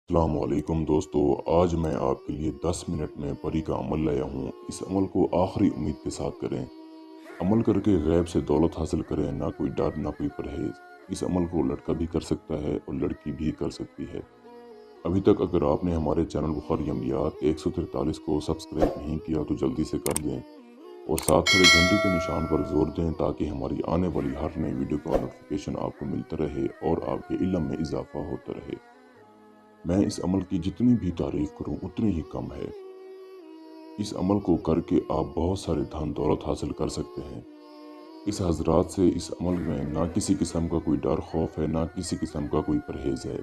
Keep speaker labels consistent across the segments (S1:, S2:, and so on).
S1: अस्सलाम वालेकुम दोस्तों, आज मैं आपके लिए 10 मिनट में परी का अमल लाया हूँ। इस अमल को आखिरी उम्मीद के साथ करें। अमल करके गैब से दौलत हासिल करें, ना कोई डर ना कोई परहेज। इस अमल को लड़का भी कर सकता है और लड़की भी कर सकती है। अभी तक अगर आपने हमारे चैनल बुखारी अमलियात 143 को सब्सक्राइब नहीं किया तो जल्दी से कर दें और साथ खड़े घंटी के निशान पर जोर दें ताकि हमारी आने वाली हर नई वीडियो का नोटिफिकेशन आपको मिलता रहे और आपके इल्म में इजाफा होता रहे। मैं इस अमल की जितनी भी तारीफ करूं उतनी ही कम है। इस अमल को करके आप बहुत सारे धन दौलत हासिल कर सकते हैं। इस हजरात से इस अमल में ना किसी किस्म का कोई डर खौफ है, ना किसी किस्म का कोई परहेज है।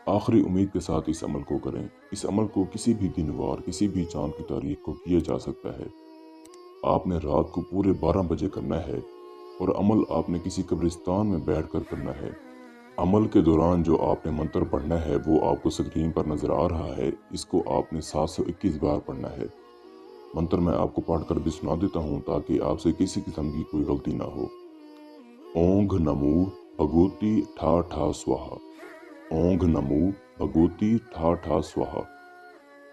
S1: आखिरी उम्मीद के साथ इस अमल को करें। इस अमल को किसी भी दिन वार किसी भी चांद की तारीख को किया जा सकता है। आपने रात को पूरे 12 बजे करना है और अमल आपने किसी कब्रिस्तान में बैठ कर करना है। अमल के दौरान जो आपने मंत्र पढ़ना है वो आपको स्क्रीन पर नजर आ रहा है। इसको आपने 721 बार पढ़ना है। मंत्र मैं आपको पढ़कर भी सुना देता हूँ ताकि आपसे किसी किस्म की कोई गलती ना हो। ओंघ नमो भगवती ठा ठा स्वाहा। ओंघ नमो भगवती ठा ठा स्वाहा।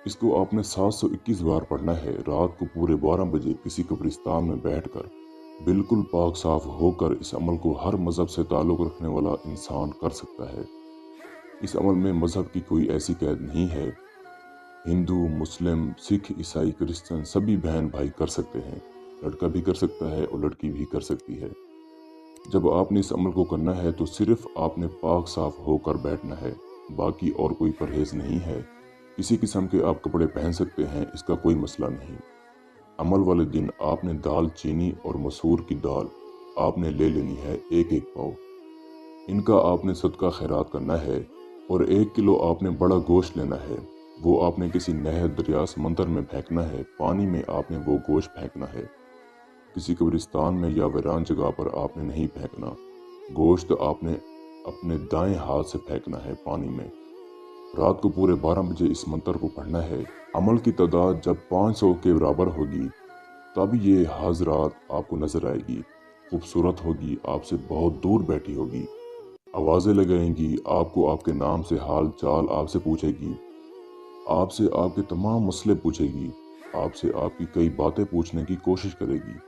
S1: इसको आपने 721 बार पढ़ना है। रात को पूरे 12 बजे किसी कब्रिस्तान में बैठकर बिल्कुल पाक साफ होकर इस अमल को हर मजहब से ताल्लुक़ रखने वाला इंसान कर सकता है। इस अमल में मजहब की कोई ऐसी कैद नहीं है। हिंदू मुस्लिम सिख ईसाई क्रिश्चियन सभी बहन भाई कर सकते हैं। लड़का भी कर सकता है और लड़की भी कर सकती है। जब आपने इस अमल को करना है तो सिर्फ आपने पाक साफ होकर बैठना है। बाकी और कोई परहेज नहीं है। किसी किस्म के आप कपड़े पहन सकते हैं, इसका कोई मसला नहीं। अमल वाले दिन आपने दाल चीनी और मसूर की दाल आपने ले लेनी है, एक एक पाव। इनका आपने सदका खैरात करना है और 1 किलो आपने बड़ा गोश्त लेना है। वो आपने किसी नहर दरिया समंदर में फेंकना है। पानी में आपने वो गोश्त फेंकना है। किसी कब्रिस्तान में या वीरान जगह पर आपने नहीं फेंकना। गोश्त आपने अपने दाएं हाथ से फेंकना है पानी में। रात को पूरे 12 बजे इस मंत्र को पढ़ना है। अमल की तादाद जब 500 के बराबर होगी तब ये हाजरात आपको नजर आएगी। खूबसूरत होगी, आपसे बहुत दूर बैठी होगी, आवाज़ें लगाएंगी, आपको आपके नाम से हाल चाल आपसे पूछेगी, आपसे आपके तमाम मसले पूछेगी, आपसे आपकी कई बातें पूछने की कोशिश करेगी।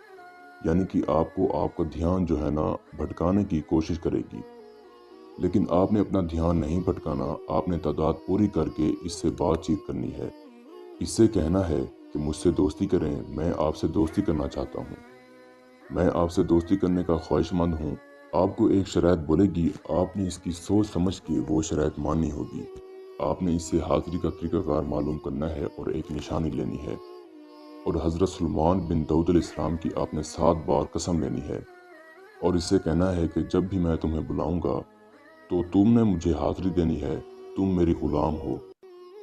S1: यानी कि आपको आपका ध्यान जो है ना भटकाने की कोशिश करेगी। लेकिन आपने अपना ध्यान नहीं भटकाना। आपने तादाद पूरी करके इससे बातचीत करनी है। इससे कहना है कि मुझसे दोस्ती करें, मैं आपसे दोस्ती करना चाहता हूँ, मैं आपसे दोस्ती करने का ख्वाहिशमंद हूँ। आपको एक शराइत बोलेगी, आपने इसकी सोच समझ के वो शराइत माननी होगी। आपने इससे हाजिरी का तरीकाकार मालूम करना है और एक निशानी लेनी है। और हज़रत सुलेमान बिन दाऊद अलैहिस्सलाम की आपने 7 बार कसम लेनी है और इससे कहना है कि जब भी मैं तुम्हें बुलाऊंगा तो तुमने मुझे हाजिरी देनी है, तुम मेरी गुलाम हो।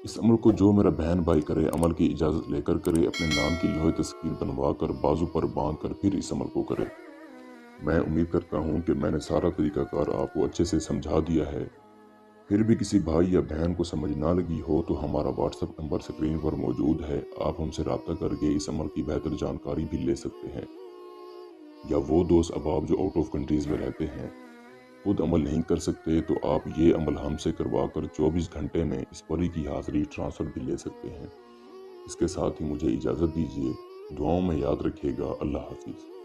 S1: इस अमल को जो मेरा बहन भाई करे, अमल की इजाज़त लेकर करे, अपने नाम की लोहे तस्वीर बनवा कर बाजू पर बांध कर फिर इस अमल को करे। मैं उम्मीद करता हूँ कि मैंने सारा तरीकाकार आपको अच्छे से समझा दिया है। फिर भी किसी भाई या बहन को समझ ना लगी हो तो हमारा व्हाट्सएप नंबर स्क्रीन पर मौजूद है। आप हमसे रब्ता करके इस अमल की बेहतर जानकारी भी ले सकते हैं। या वो दोस्त अहबाब जो आउट ऑफ कंट्रीज़ में रहते हैं, खुद अमल नहीं कर सकते, तो आप ये अमल हमसे करवा कर 24 घंटे में इस परी की हाजिरी ट्रांसफ़र भी ले सकते हैं। इसके साथ ही मुझे इजाज़त दीजिए। दुआओं में याद रखिएगा। अल्लाह हाफिज़।